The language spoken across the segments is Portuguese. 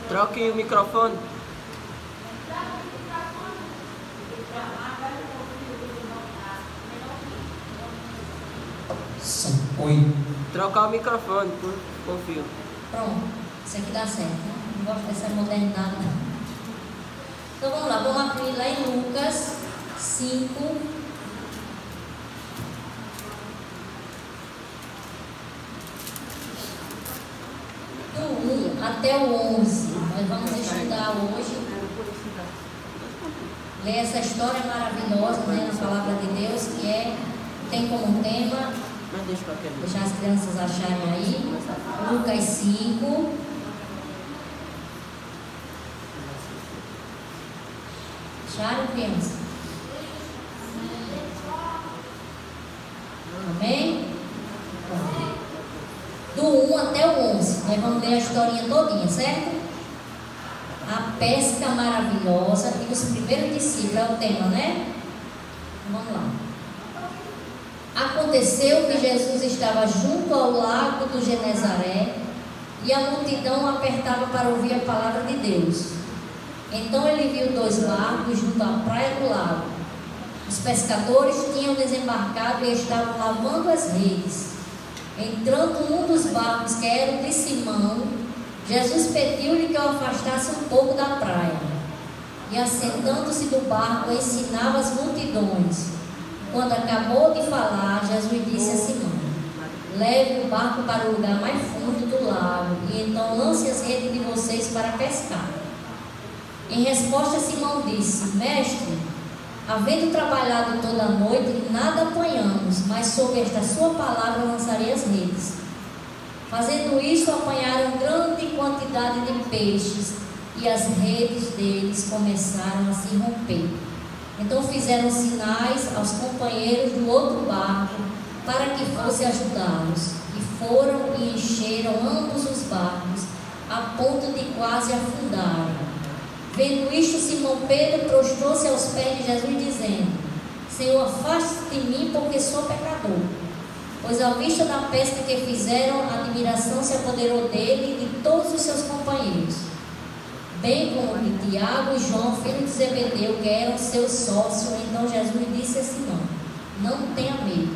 Troque o microfone. Oi. Trocar o microfone, confio. Pronto, isso aqui dá certo, né? Não gosto dessa modernidade, não. Então vamos lá, vamos abrir lá em Lucas 5. Do 1 até o 11. Nós vamos estudar hoje. Ler essa história maravilhosa, né, na palavra de Deus, que tem como tema, deixar as crianças acharem aí, Lucas 5. Acharam, crianças? Amém? Do 1 até o 11. Nós vamos ler a historinha todinha, certo? A pesca maravilhosa e os primeiros discípulos, é o tema, né? Vamos lá. Aconteceu que Jesus estava junto ao lago do Genezaré e a multidão apertava para ouvir a palavra de Deus. Então ele viu 2 barcos junto à praia do lago. Os pescadores tinham desembarcado e estavam lavando as redes. Entrando num dos barcos, que era o de Simão, Jesus pediu-lhe que o afastasse um pouco da praia. E assentando-se do barco, ensinava as multidões. Quando acabou de falar, Jesus disse a Simão: leve o barco para o lugar mais fundo do lago, e então lance as redes de vocês para pescar. Em resposta, Simão disse: mestre, havendo trabalhado toda a noite, nada apanhamos, mas sob esta sua palavra lançarei as redes. Fazendo isso, apanharam grande quantidade de peixes, e as redes deles começaram a se romper. Então fizeram sinais aos companheiros do outro barco para que fosse ajudá-los. E foram e encheram ambos os barcos, a ponto de quase afundarem. Vendo isto, Simão Pedro prostrou-se aos pés de Jesus, dizendo: Senhor, afaste-se de mim, porque sou pecador. Pois à vista da pesca que fizeram, a admiração se apoderou dele e de todos os seus companheiros, bem como de Tiago e João, filho de Zebedeu, que eram seus sócios. Então Jesus disse a Simão: não tenha medo,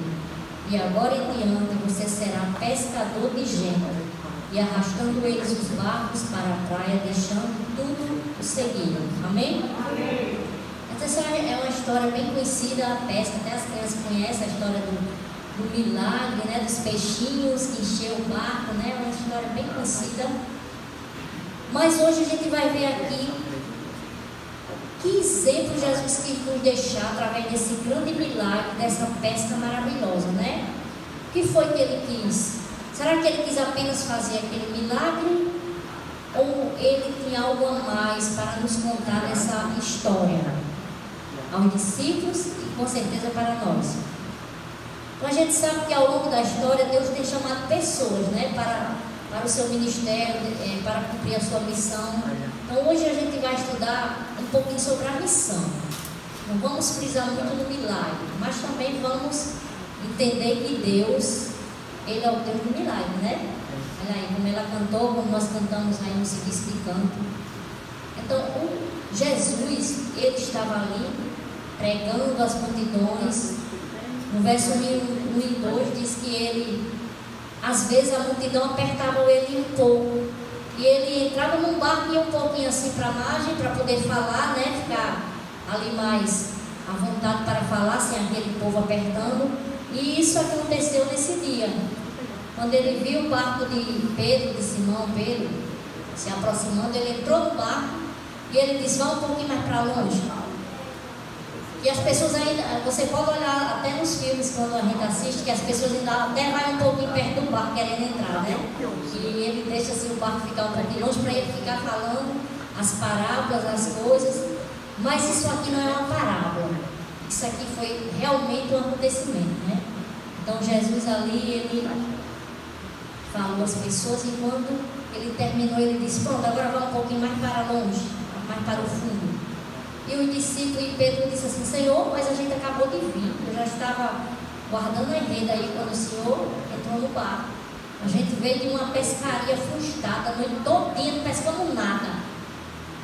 e agora em diante você será pescador de gente. E arrastando eles os barcos para a praia, deixando tudo, o seguiram. Amém? Amém. Essa é uma história bem conhecida, a pesca. Até as crianças conhecem a história do milagre, né, dos peixinhos que encheu o barco, né? É uma história bem conhecida. Mas hoje a gente vai ver aqui que exemplo Jesus quis nos deixar através desse grande milagre, dessa pesca maravilhosa, né? O que foi que ele quis? Será que ele quis apenas fazer aquele milagre? Ou ele tinha algo a mais para nos contar nessa história? Aos discípulos e com certeza para nós. Então a gente sabe que ao longo da história Deus tem chamado pessoas, né, para o seu ministério, para cumprir a sua missão. Então hoje a gente vai estudar um pouquinho sobre a missão. Não vamos frisar muito no milagre, mas também vamos entender que Deus, Ele é o Deus do milagre, né? Olha aí, como ela cantou, como nós cantamos aí no serviço de canto. Então, Jesus, Ele estava ali, pregando as multidões. No verso 1 e 2 diz que Ele, às vezes a multidão apertava Ele um pouco. E Ele entrava num barco e ia um pouquinho assim para a margem, para poder falar, né? Ficar ali mais à vontade para falar, sem aquele povo apertando. E isso aconteceu nesse dia. Quando ele viu o barco de Pedro, de Simão Pedro, se aproximando, ele entrou no barco e ele disse: vá um pouquinho mais para longe. E as pessoas ainda, você pode olhar até nos filmes quando a gente assiste, que as pessoas ainda até vai um pouquinho perto do barco querendo entrar, né? E ele deixa assim o barco ficar um pouquinho longe para ele ficar falando as parábolas, as coisas. Mas isso aqui não é uma parábola. Isso aqui foi realmente um acontecimento, né? Então Jesus ali, ele falou às pessoas e quando ele terminou, ele disse: pronto, agora vá um pouquinho mais para longe, mais para o fundo. E o discípulo e Pedro disse assim: Senhor, mas a gente acabou de vir, eu já estava guardando a rede aí quando o Senhor entrou no barco. A gente veio de uma pescaria frustrada, a noite todinha pescando nada.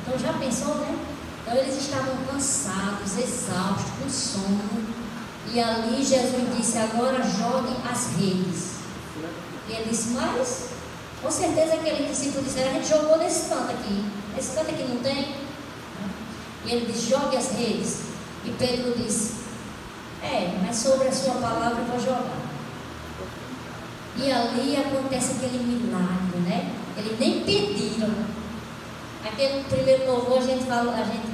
Então já pensou, né? Então eles estavam cansados, exaustos, com sono. E ali Jesus disse, agora joguem as redes. E ele disse, mas com certeza aquele discípulo disseram, a gente jogou nesse canto aqui. Esse canto aqui não tem? E ele disse, jogue as redes. E Pedro disse, mas sobre a sua palavra eu vou jogar. E ali acontece aquele milagre, né? Eles nem pediram. Aquele primeiro louvor a gente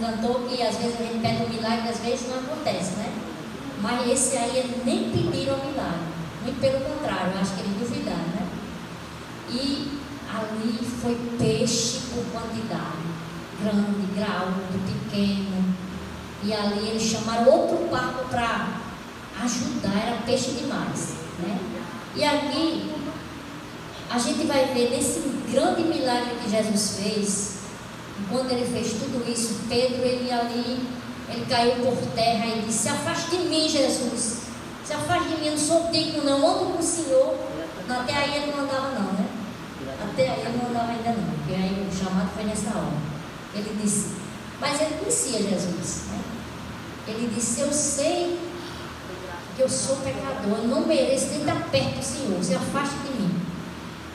cantou que às vezes a gente pede um milagre, às vezes não acontece, né? Mas esse aí eles nem pediram o milagre. Muito pelo contrário, eu acho que eles duvidaram, né? E ali foi peixe por quantidade, grande, graúdo, pequeno. E ali eles chamaram outro barco para ajudar, era peixe demais, né? E aqui a gente vai ver nesse grande milagre que Jesus fez. E quando ele fez tudo isso, Pedro, ele caiu por terra e disse, se afaste de mim, Jesus, se afaste de mim, eu não sou digno, não ando com o Senhor. Até aí ele não andava não, né? Até aí ele não andava ainda não, porque aí o chamado foi nessa hora. Ele disse, mas ele conhecia Jesus, né? Ele disse, eu sei que eu sou pecador, eu não mereço nem estar perto do Senhor, se afaste de mim.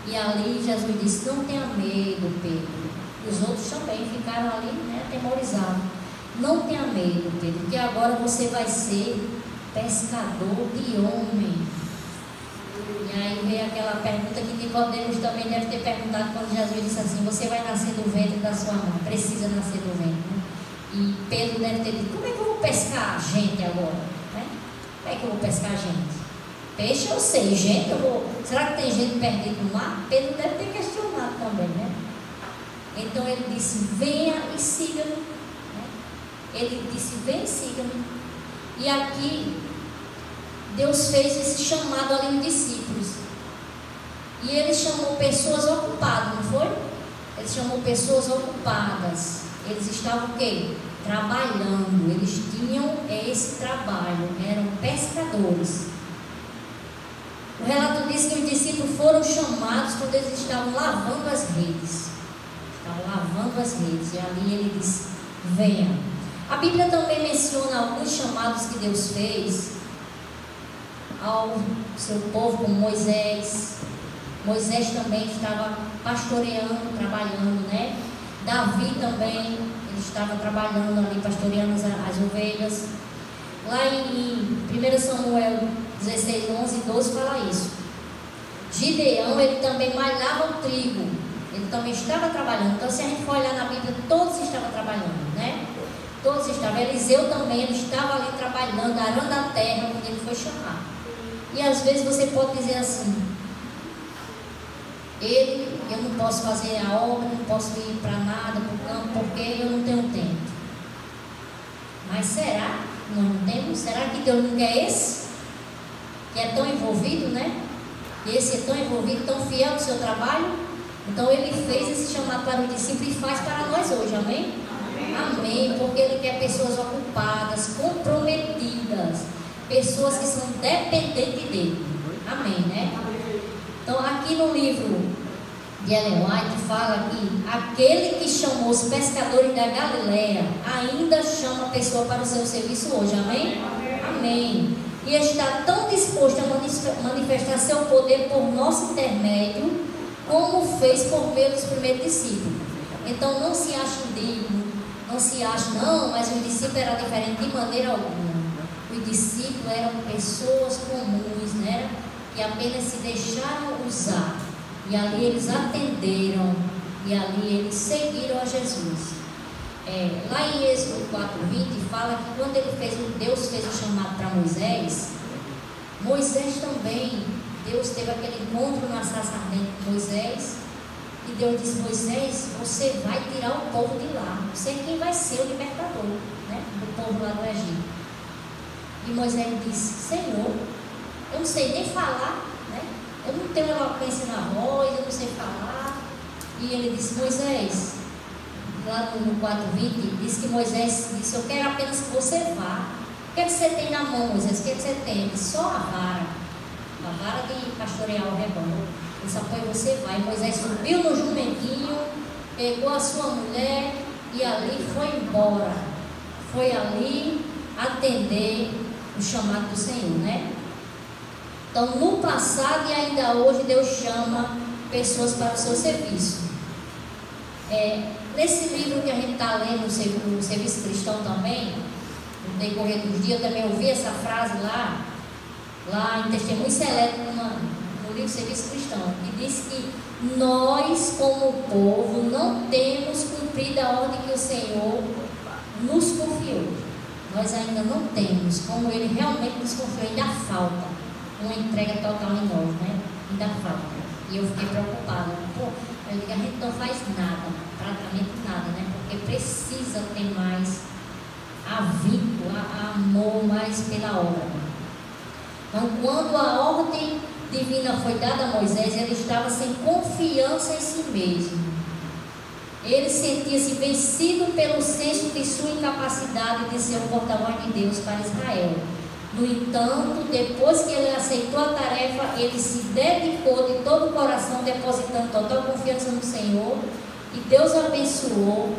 E ali Jesus disse, não tenha medo, Pedro. Os outros também ficaram ali, né, atemorizados. Não tenha medo, Pedro, porque agora você vai ser pescador de homem. E aí veio aquela pergunta que Nicodemos também deve ter perguntado quando Jesus disse assim, você vai nascer do ventre da sua mãe, precisa nascer do ventre, né? E Pedro deve ter dito, como é que eu vou pescar gente agora? Né? Como é que eu vou pescar gente? Peixe eu sei, gente eu vou... Será que tem gente perdida no mar? Pedro deve ter questionado também, né? Então ele disse, venha e siga-me. Né? Ele disse, venha e siga-me. E aqui, Deus fez esse chamado ali nos discípulos. E ele chamou pessoas ocupadas, não foi? Ele chamou pessoas ocupadas. Eles estavam o quê? Trabalhando. Eles tinham esse trabalho. Eram pescadores. O relato diz que os discípulos foram chamados quando eles estavam lavando as redes. Lavando as redes, e ali ele diz, venha. A Bíblia também menciona alguns chamados que Deus fez ao seu povo, como Moisés. Moisés também estava pastoreando, trabalhando, né? Davi também, ele estava trabalhando ali, pastoreando as ovelhas. Lá em 1 Samuel 16, 11 e 12 fala isso. Gideão, ele também malhava o trigo. Ele também estava trabalhando. Então, se a gente for olhar na Bíblia, todos estavam trabalhando, né? Todos estavam. Eliseu também, ele estava ali trabalhando, arando a terra, quando ele foi chamado. E às vezes você pode dizer assim, eu não posso fazer a obra, não posso ir para nada, para o campo, porque eu não tenho tempo. Mas será que nós não temos? Será que Deus não quer esse? Que é tão envolvido, né? Esse é tão envolvido, tão fiel no seu trabalho? Então ele fez esse chamado para o discípulo e faz para nós hoje, amém? Amém, porque ele quer pessoas ocupadas, comprometidas, pessoas que são dependentes dele, amém, né? Então aqui no livro de Ellen White fala que aquele que chamou os pescadores da Galileia ainda chama a pessoa para o seu serviço hoje, amém? Amém. E está tão disposto a manifestar seu poder por nosso intermédio, como fez por meio dos primeiros discípulos. Então não se ache indigno, não se ache, não, mas os discípulos eram diferentes de maneira alguma. Os discípulos eram pessoas comuns, né? Que apenas se deixaram usar. E ali eles atenderam, e ali eles seguiram a Jesus. Lá em Êxodo 4:20 fala que quando Deus fez o chamado para Moisés, Moisés também, Deus teve aquele encontro na sarça ardente com Moisés, e Deus disse, Moisés, você vai tirar o povo de lá, você é quem vai ser o libertador, né, do povo lá do Egito. E Moisés disse, Senhor, eu não sei nem falar, né, eu não tenho eloquência na voz, eu não sei falar. E ele disse, Moisés, lá no 4:20, diz que Moisés disse, eu quero apenas que você vá. O que é que você tem na mão, Moisés? O que é que você tem? Ele disse, só a vara de pastorear o rebanho. Disse: pois você vai. Moisés subiu no jumentinho, pegou a sua mulher e ali foi embora. Foi ali atender o chamado do Senhor, né? Então, no passado e ainda hoje, Deus chama pessoas para o seu serviço. Nesse livro que a gente está lendo, o Serviço Cristão também, no decorrer dos dias, eu também ouvi essa frase lá em Testemunho Seleto, no livro Serviço Cristão, que diz que nós, como povo, não temos cumprido a ordem que o Senhor nos confiou. Nós ainda não temos, como Ele realmente nos confiou, ainda falta uma entrega total em nós, né? Ainda falta. E eu fiquei preocupada. A gente não faz nada, praticamente nada, né? Porque precisa ter mais avinco, amor mais pela obra. Então, quando a ordem divina foi dada a Moisés, ele estava sem confiança em si mesmo. Ele sentia-se vencido pelo senso de sua incapacidade de ser o porta-voz de Deus para Israel. No entanto, depois que ele aceitou a tarefa, ele se dedicou de todo o coração, depositando total confiança no Senhor, e Deus abençoou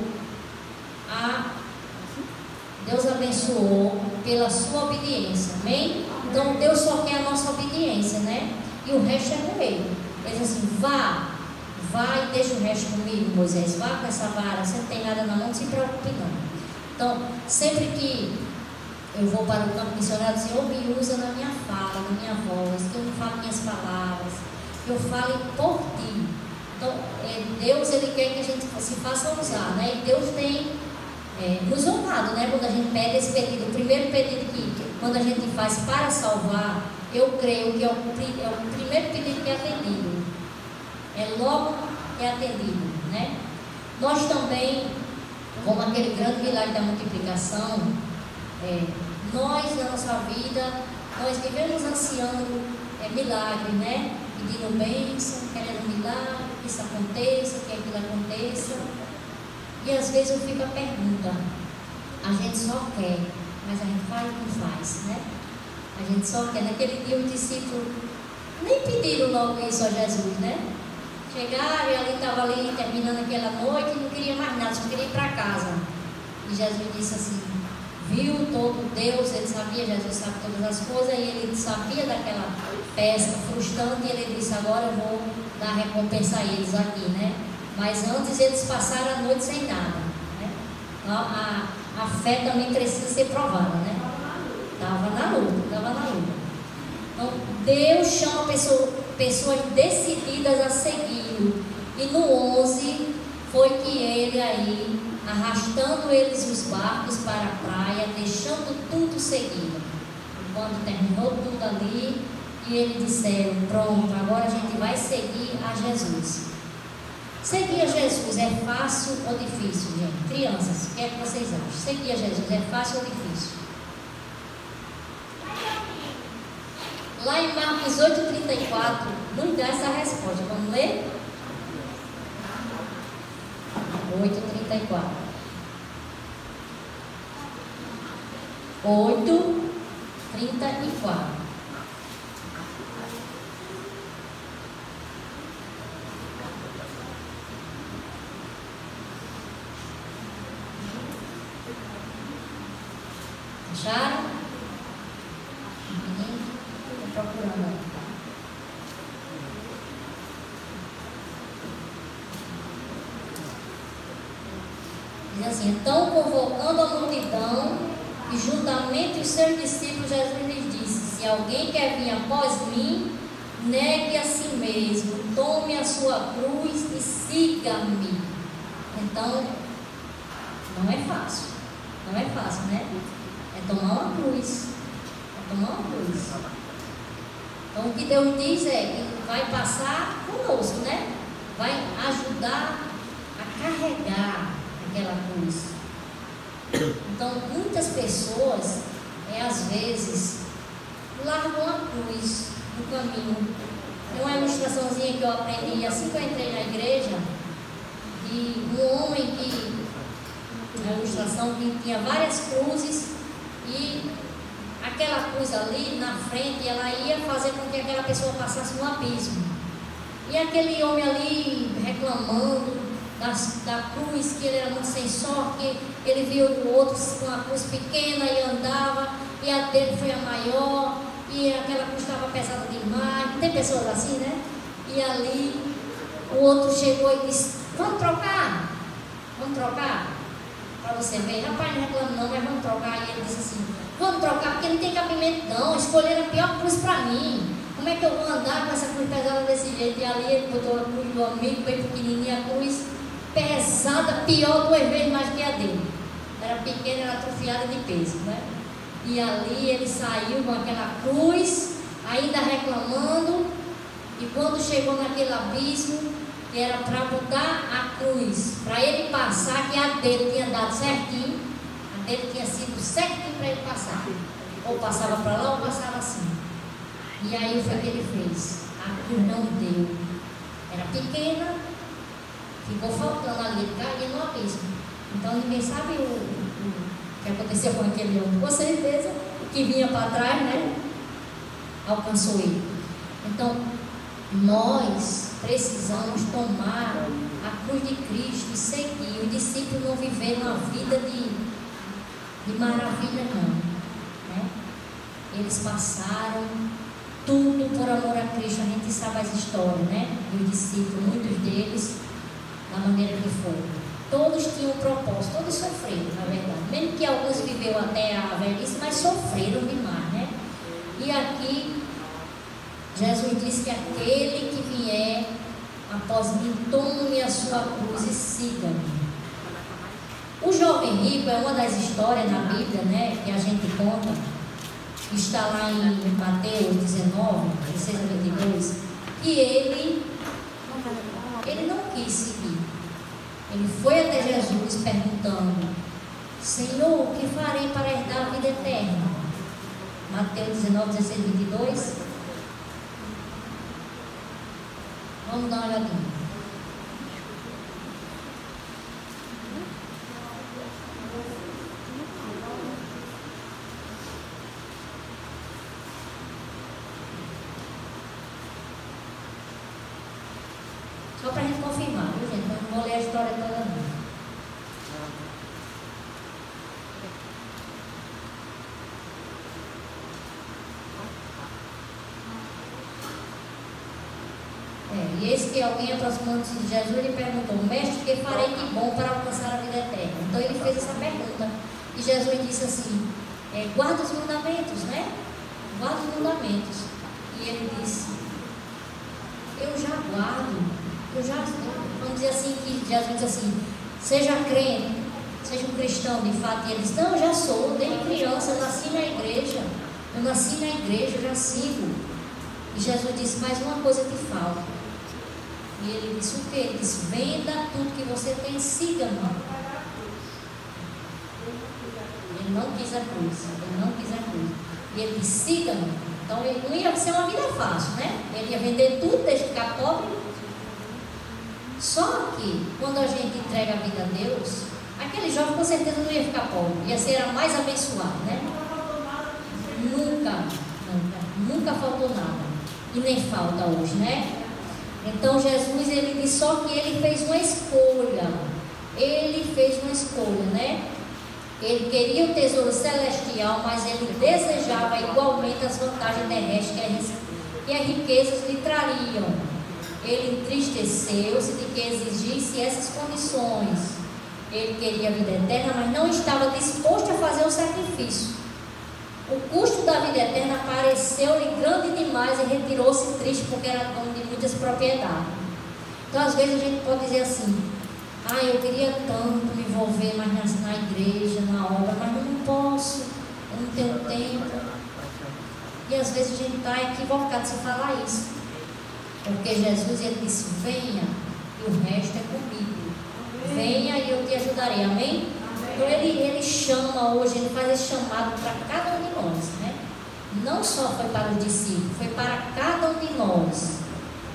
pela sua obediência. Amém? Então Deus só quer a nossa obediência, né? E o resto é com Ele. Ele diz assim: vá e deixa o resto comigo, Moisés. Vá com essa vara, você não tem nada na mão, não se preocupe não. Então, sempre que eu vou para o campo missionário, o Senhor me usa na minha fala, na minha voz, que eu não falo minhas palavras, que eu fale por ti. Então, Deus, Ele quer que a gente se faça usar, né? E Deus tem nos honrado, né? Quando a gente pede esse pedido. O primeiro pedido que, quando a gente faz para salvar, eu creio que é o primeiro pedido que é atendido. É logo que é atendido, né? Nós também, como aquele grande milagre da multiplicação, nós na nossa vida, nós vivemos ansiando milagre, né? Pedindo bênção, querendo milagre, que isso aconteça, que aquilo aconteça. E às vezes eu fico a pergunta: a gente só quer, mas a gente faz ou não faz, né? A gente só quer. Naquele dia os discípulos nem pediram logo isso a Jesus, né? Chegaram e ali estava ali terminando aquela noite e não queria mais nada, só queria ir para casa. E Jesus disse assim: viu todo Deus, ele sabia, Jesus sabe todas as coisas, e ele sabia daquela pesca frustrante, e ele disse: agora eu vou dar recompensa a eles aqui, né? Mas antes eles passaram a noite sem nada, né? A fé também precisa ser provada, né? Estava na luta. Então Deus chama pessoas decididas a segui-lo. E no 11 foi que ele aí, arrastando eles os barcos para a praia, deixando tudo seguido. Quando terminou tudo ali, e eles disseram: pronto, agora a gente vai seguir a Jesus. Seguir a Jesus é fácil ou difícil, gente? Crianças, o que é que vocês acham? Seguir a Jesus é fácil ou difícil? Lá em Marcos 8,34 nos dá essa resposta. Vamos ler? 8,34. 8,34. Acharam? Estou procurando. Diz assim: então, convocando a multidão e juntamente os seus discípulos, Jesus lhes disse: se alguém quer vir após mim, negue a si mesmo, tome a sua cruz e siga-me. Então, não é fácil. Não é fácil, né? É tomar uma cruz. Então o que Deus diz é que vai passar conosco, né? Vai ajudar a carregar aquela cruz. Então muitas pessoas, às vezes, largam a cruz no caminho. Tem uma ilustraçãozinha que eu aprendi assim que eu entrei na igreja, de um homem que, uma ilustração que tinha várias cruzes, e aquela cruz ali na frente, ela ia fazer com que aquela pessoa passasse no abismo. E aquele homem ali reclamando da cruz, que ele era muito sem sorte, que ele viu o outro com a cruz pequena e andava, e a dele foi a maior, e aquela cruz estava pesada demais. Tem pessoas assim, né? E ali o outro chegou e disse: vamos trocar? Vamos trocar? Para você ver, rapaz, não reclama não, mas vamos trocar. E ele disse assim: vamos trocar porque não tem cabimento não, escolheram a pior cruz para mim. Como é que eu vou andar com essa cruz pesada desse jeito? E ali ele botou a cruz do amigo, bem pequenininha, a cruz pesada, pior 2 vezes mais que a dele. Era pequena, era atrofiada de peso, né? E ali ele saiu com aquela cruz, ainda reclamando. E quando chegou naquele abismo, que era para botar a cruz, para ele passar, que a dele tinha dado certinho, a dele tinha sido certinho para ele passar. Ou passava para lá ou passava assim. E aí foi o que ele fez. A cruz não deu. Era pequena, ficou faltando ali, ele caía no abismo. Então ninguém sabe o que aconteceu com aquele homem. Com certeza, o que vinha para trás, né? Alcançou ele. Então, nós precisamos tomar a cruz de Cristo e seguir. Os discípulos não viveram uma vida de maravilha, não. Né? Eles passaram tudo por amor a Cristo. A gente sabe as histórias, né? Dos discípulos, muitos deles, da maneira que foram. Todos tinham um propósito, todos sofreram, na verdade. Mesmo que alguns viveram até a velhice, mas sofreram demais, né? E aqui, Jesus disse que aquele que vier após mim, tome a sua cruz e siga-me. O jovem rico é uma das histórias na Bíblia, né, que a gente conta. Está lá em Mateus 19, 16 a 22, que ele não quis seguir. Ele foi até Jesus perguntando: Senhor, o que farei para herdar a vida eterna? Mateus 19, 16 a 22. Vamos dar uma olhadinha. Só para a gente confirmar, viu, gente? Eu não vou ler a história toda, não. E eis que alguém aproximando-se de Jesus lhe perguntou: Mestre, que farei de bom para alcançar a vida eterna? Então ele fez essa pergunta. E Jesus disse assim: guarda os mandamentos, né? Guarda os mandamentos. E ele disse: eu já guardo. Vamos dizer assim, que Jesus diz assim: seja crente, seja um cristão de fato. E ele diz: não, eu já sou, desde criança, eu nasci na igreja. Eu já sigo. E Jesus disse: mais uma coisa que falta. E ele disse o quê? Ele disse: venda tudo que você tem e siga-me. Ele não quis a cruz. E ele disse: siga-me. Então ele não ia ser uma vida fácil, né? Ele ia vender tudo, deixa de ficar pobre. Só que quando a gente entrega a vida a Deus, aquele jovem com certeza não ia ficar pobre, ia ser a mais abençoado, né? Nunca faltou nada. E nem falta hoje, né? Então Jesus, ele disse só que ele fez uma escolha. Né? Ele queria o tesouro celestial, mas ele desejava igualmente as vantagens terrestres que as riquezas lhe trariam. Ele entristeceu-se de que exigisse essas condições. Ele queria a vida eterna, mas não estava disposto a fazer o sacrifício. O custo da vida eterna pareceu-lhe grande demais e retirou-se triste, porque era dono de muitas propriedades. Então, às vezes, a gente pode dizer assim: eu queria tanto me envolver mais na igreja, na obra, mas não posso, eu não tenho tempo. E às vezes a gente está equivocado se falar isso. Porque Jesus, ele disse: venha, e o resto é comigo. Venha e eu te ajudarei, amém? Então ele chama hoje, ele faz esse chamado para cada um de nós, né? Não só foi para os discípulos, foi para cada um de nós.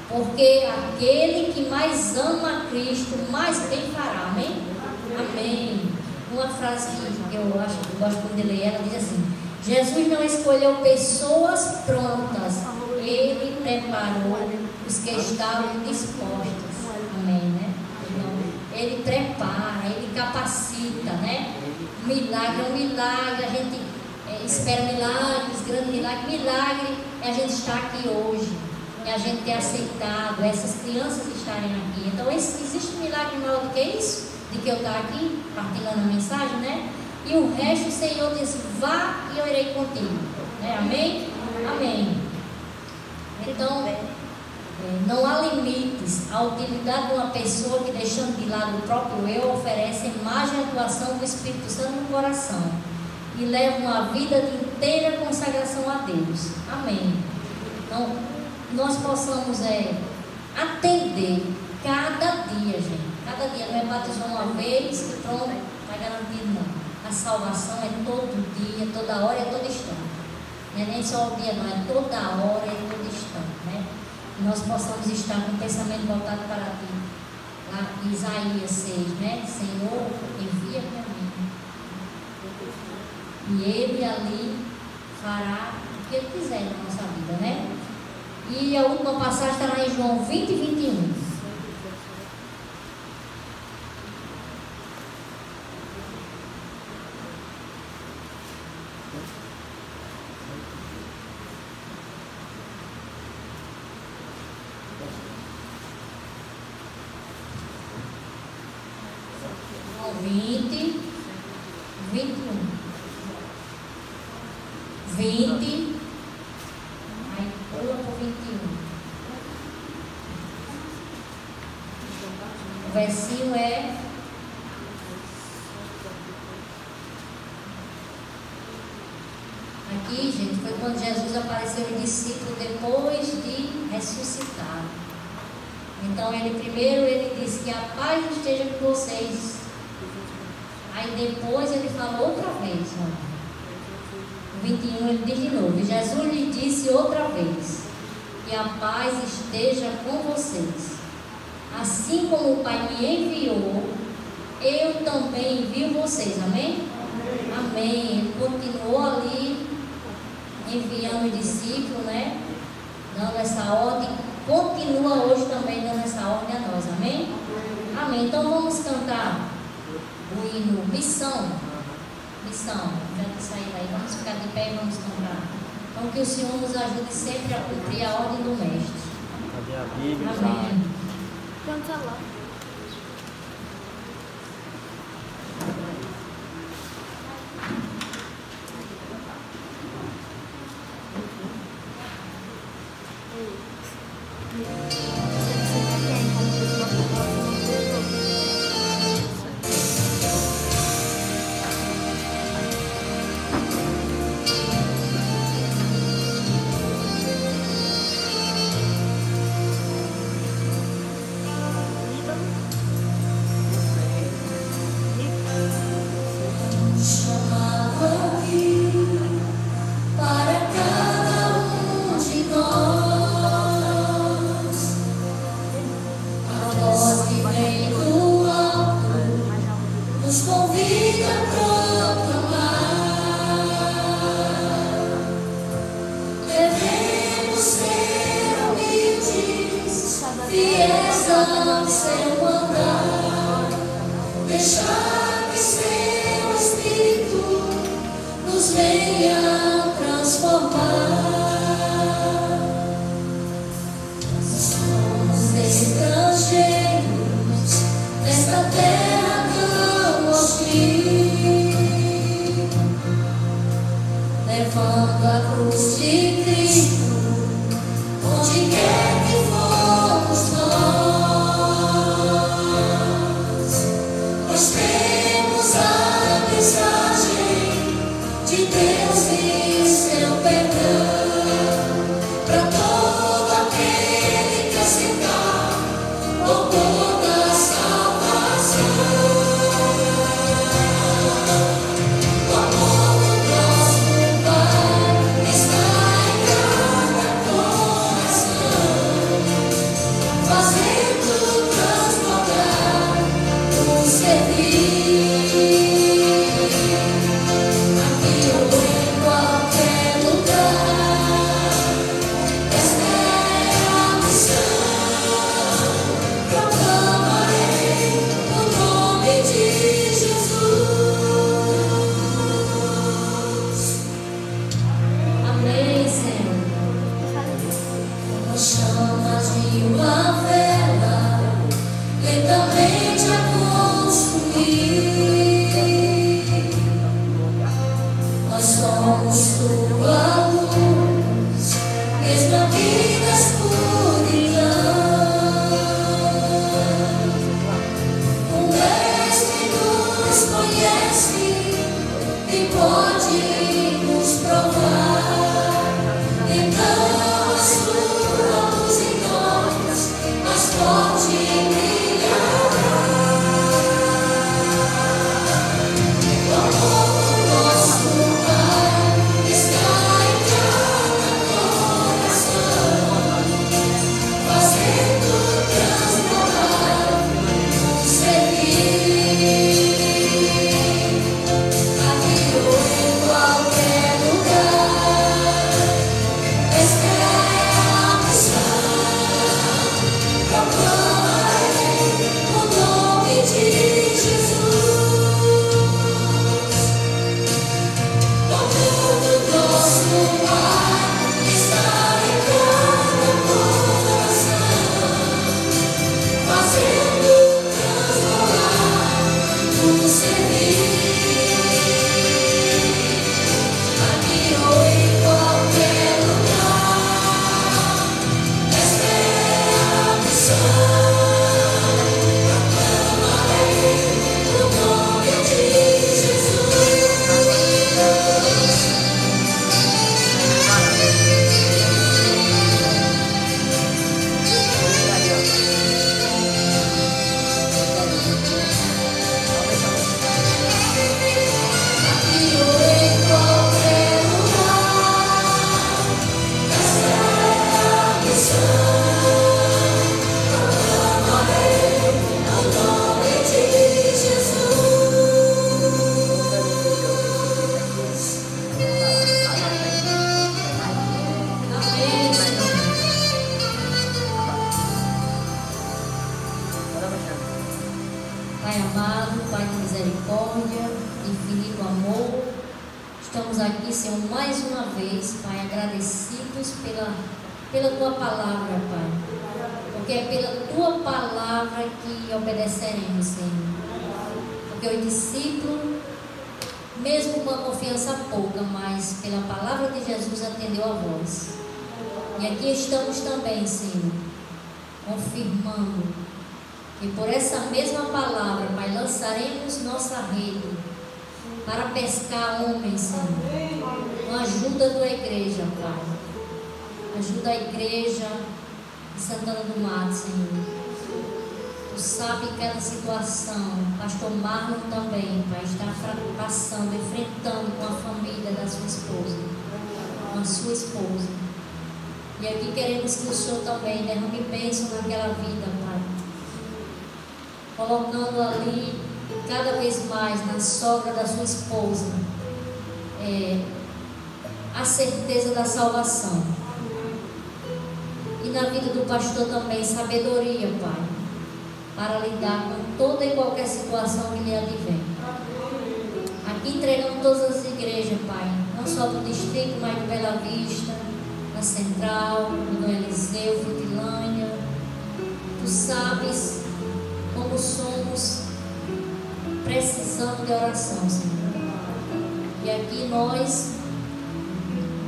Porque aquele que mais ama a Cristo, mais bem fará, amém? Amém. Uma frase que eu gosto muito de ler, ela diz assim: Jesus não escolheu pessoas prontas, ele preparou os que estavam dispostos. Amém, né? Então, Ele prepara, Ele capacita, né? Milagre é um milagre, a gente espera milagres, grande milagre é a gente estar aqui hoje, é a gente ter aceitado essas crianças estarem aqui. Então, existe um milagre maior do que isso? De que eu estar aqui partilhando a mensagem, né? E o resto o Senhor diz: vá e eu irei contigo, né? Amém? Amém. Então, não há limites à utilidade de uma pessoa que, deixando de lado o próprio eu, oferece imagem e atuação do Espírito Santo no coração e leva uma vida de inteira consagração a Deus. Amém. Então, nós possamos atender cada dia, gente. Cada dia não é batizar uma vez e pronto, está garantido, não. A salvação é todo dia, toda hora, é todo instante. Não é nem só o dia, não, é toda hora, é todo instante, né? E nós possamos estar com o pensamento voltado para ti. Lá em Isaías 6, né? Senhor, envia-me a mim. E Ele ali fará o que Ele quiser na nossa vida, né? E a última passagem está lá em João 20 e 21. João 20, 21. 20, aí pula para o 21. O versinho é: aqui, gente, foi quando Jesus apareceu aos discípulos depois de ressuscitar. Então, ele disse que a paz esteja com vocês. Aí depois ele falou outra vez, ó. 21 ele diz de novo: Jesus lhe disse outra vez, que a paz esteja com vocês. Assim como o Pai me enviou, eu também envio vocês. Amém? Amém. Ele continuou ali enviando os discípulos, né? Dando essa ordem. Continua hoje também dando essa ordem a nós. Amém? Amém. Então vamos cantar o hino Missão. Missão. Já que sair daí, vamos ficar de pé e vamos cantar. Então que o Senhor nos ajude sempre a cumprir a ordem do Mestre. Cadê a Bíblia? Amém. Canta lá. O amor do nosso Pai está em nos conhece e pode nos provar. Então a sua luz em nós mais forte brilhará. O amor do nosso Pai está em cada coração, fazendo transformar o servir. Aqui ou em qualquer lugar, esta é a missão. Proclamarei o nome de Jesus. O amor do nosso Pai está em cada coração, fazendo transformar o servir. Aqui ou em qualquer lugar, esta é a missão. Proclamarei o nome de Jesus. Aqui ou em qualquer lugar, esta é a missão. Proclamarei o nome de Jesus. Amém, Senhor. Pai amado, Pai de misericórdia, infinito amor, estamos aqui, Senhor, mais uma vez, Pai, agradecidos pela Tua palavra, Pai, porque é pela Tua palavra que obedeceremos, Senhor, porque o discípulo, mesmo com a confiança pouca, mas pela palavra de Jesus atendeu a voz, e aqui estamos também, Senhor, confirmando que por essa mesma palavra, Pai, lançaremos nossa rede para pescar homens, Senhor, com a ajuda da igreja, Pai. Ajuda a igreja de Santana do Mato, Senhor. Tu sabe cada situação. Pastor Marlon também, Pai, está passando, enfrentando com a família da sua esposa, com a sua esposa. E aqui queremos que o Senhor também derrame bênção naquela vida, Pai, colocando ali cada vez mais na sogra da sua esposa a certeza da salvação, e na vida do pastor também sabedoria, Pai, para lidar com toda e qualquer situação que lhe advém. Aqui entregamos todas as igrejas, Pai, não só do distrito, mas do Bela Vista, da Central, do Dom Eliseu, Frutilândia. Tu sabes como somos precisando de oração, Senhor. E aqui nós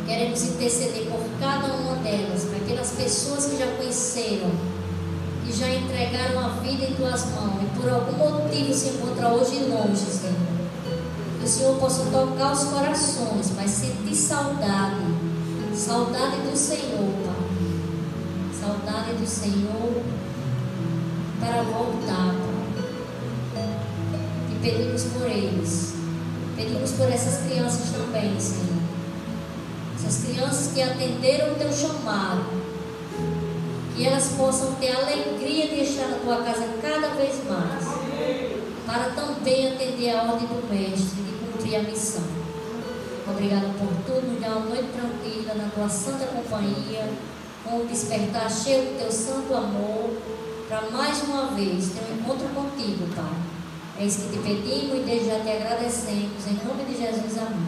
queremos interceder por cada uma delas, para aquelas pessoas que já conheceram, que já entregaram a vida em Tuas mãos e por algum motivo se encontram hoje longe, Senhor. Que o Senhor possa tocar os corações, mas sentir saudade do Senhor, Pai. Saudade do Senhor para voltar, Pai. E pedimos por eles, pedimos por essas crianças também, Senhor. Essas crianças que atenderam o Teu chamado, que elas possam ter a alegria de estar na Tua casa cada vez mais, para também atender a ordem do Mestre, de cumprir a missão. Obrigado por tudo, nos dá uma noite tranquila na Tua santa companhia, com o despertar cheio do Teu santo amor, para mais uma vez ter um encontro contigo, Pai. É isso que te pedimos e desde já te agradecemos. Em nome de Jesus, amém.